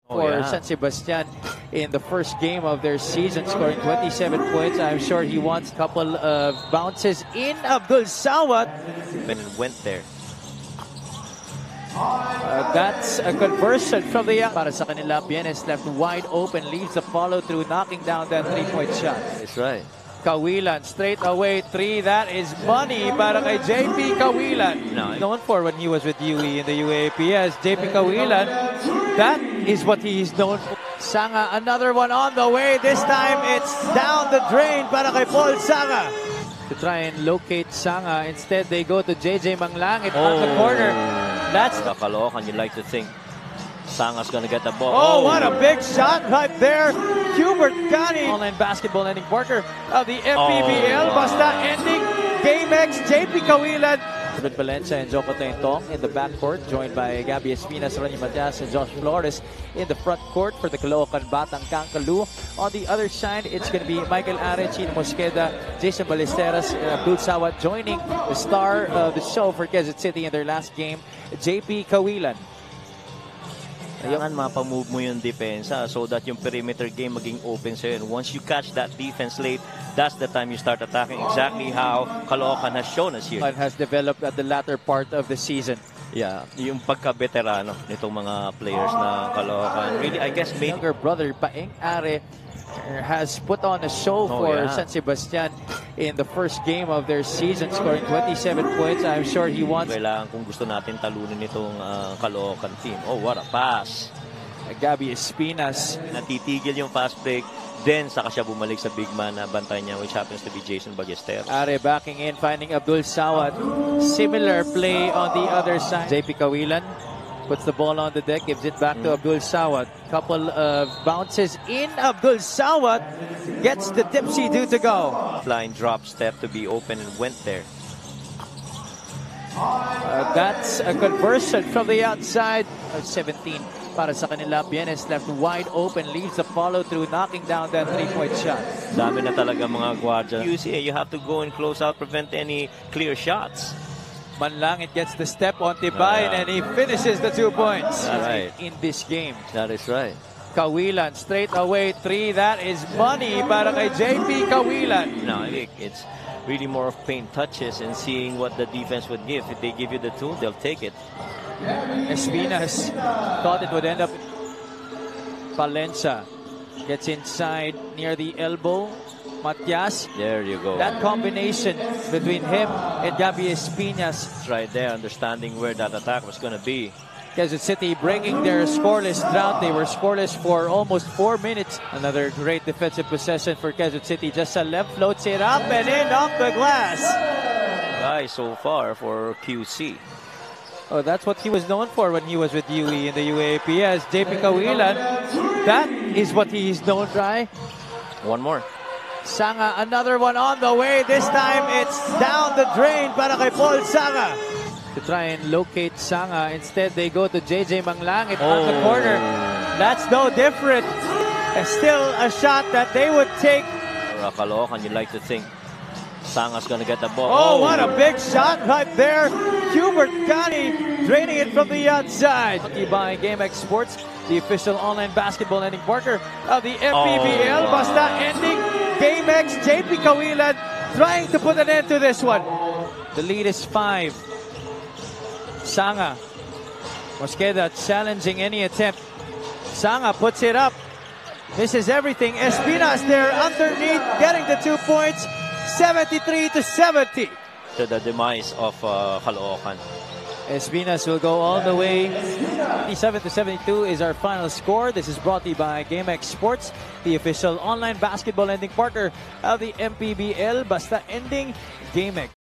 For San Sebastian in the first game of their season, scoring 27 points. I'm sure he wants a couple of bounces in. Abdul Sawat and went there. That's a conversion from the para sa kanila. Bienes left wide open, leaves the follow through, knocking down that 3-point shot. That's right. Kawilan straight away three. That is money para kay JP Kawilan. Known for when he was with UE in the UAPS. JP Kawilan, that is what he is known for. Sanga, another one on the way. This time it's down the drain para kay Paul Sanga. To try and locate Sanga, instead they go to JJ Manglangit on the corner. That's the Caloocan. You like to think Sanga's gonna get the ball. Oh, what a big shot right there. Hubert Cani. Online basketball ending worker of the FPBL. Basta ending Game X. JP Kawilan. David Valencia and Joko Tentong in the backcourt, joined by Gabby Espinas, Ronnie Matias, and Josh Flores in the front court for the Caloocan Batang Kangkalu. On the other side, it's going to be Michael Are, Chino Mosqueda, Jason Ballesteras, and Abdul Sawat joining the star of the show for Quezon City in their last game, JP Kawilan. Kailangan mapamove mo yung depensa so that yung perimeter game maging open sa'yo. And once you catch that defense late, that's the time you start attacking. Exactly how Caloocan has shown us here. It has developed at the latter part of the season. Yeah, yung pagka-veterano nitong mga players na Caloocan. Really, I guess maybe younger brother Paeng Are has put on a show for San Sebastian in the first game of their season, scoring 27 points. I'm sure he wants. Kailangan kung gusto natin talunin itong Caloocan team. Oh, what a pass! Gabby Espinas. Natitigil yung fast break. Then, saka siya bumalik sa big man na bantay niya, which happens to be Jason Ballesteros. Are backing in, finding Abdul Sawat. Similar play on the other side. JP Kawilan puts the ball on the deck, gives it back to Abdul Sawat. Couple of bounces in. Abdul Sawat gets the tipsy due to go. Line drop step to be open and went there. That's a conversion from the outside of 17. Para sa kanila, Bienes left wide open, leaves the follow through, knocking down that 3-point shot. Dami na talaga mga guardia. You have to go and close out, prevent any clear shots. Manlangit gets the step on Tibayan and he finishes the 2 points in this game. That is right. Kawilan straight away three. That is money para kay JP Kawilan. No, it's really more of paint touches and seeing what the defense would give. If they give you the tool, they'll take it. Espinas thought it would end up. Valencia gets inside near the elbow. Matias. There you go. That combination between him and Gabby Espinas. Right there, understanding where that attack was going to be. Quezon City breaking their scoreless drought. They were scoreless for almost 4 minutes. Another great defensive possession for Quezon City. Just Salem floats it up and in off the glass. Guy so far for QC. Oh, that's what he was known for when he was with UE in the UAPS. JP Kawilan, that is what he is known for. One more. Sanga, another one on the way. This time it's down the drain para kay Paul Sanga. To try and locate Sanga, instead they go to JJ Manglangit on the corner. That's no different. Still a shot that they would take. For Caloocan, you like to think Sanga's gonna get the ball. Oh, what a big shot right there. Hubert Cani draining it from the outside. By Game X Sports, the official online basketball ending partner of the FPBL. Basta ending Game X. JP Kawilan trying to put an end to this one. The lead is 5. Sanga. Mosqueda challenging any attempt. Sanga puts it up. This is everything. Espinas there underneath, getting the 2 points. 73-70. To the demise of Caloocan. Espinas will go all the way. 77-72 is our final score. This is brought to you by GameX Sports, the official online basketball ending partner of the MPBL. Basta ending GameX.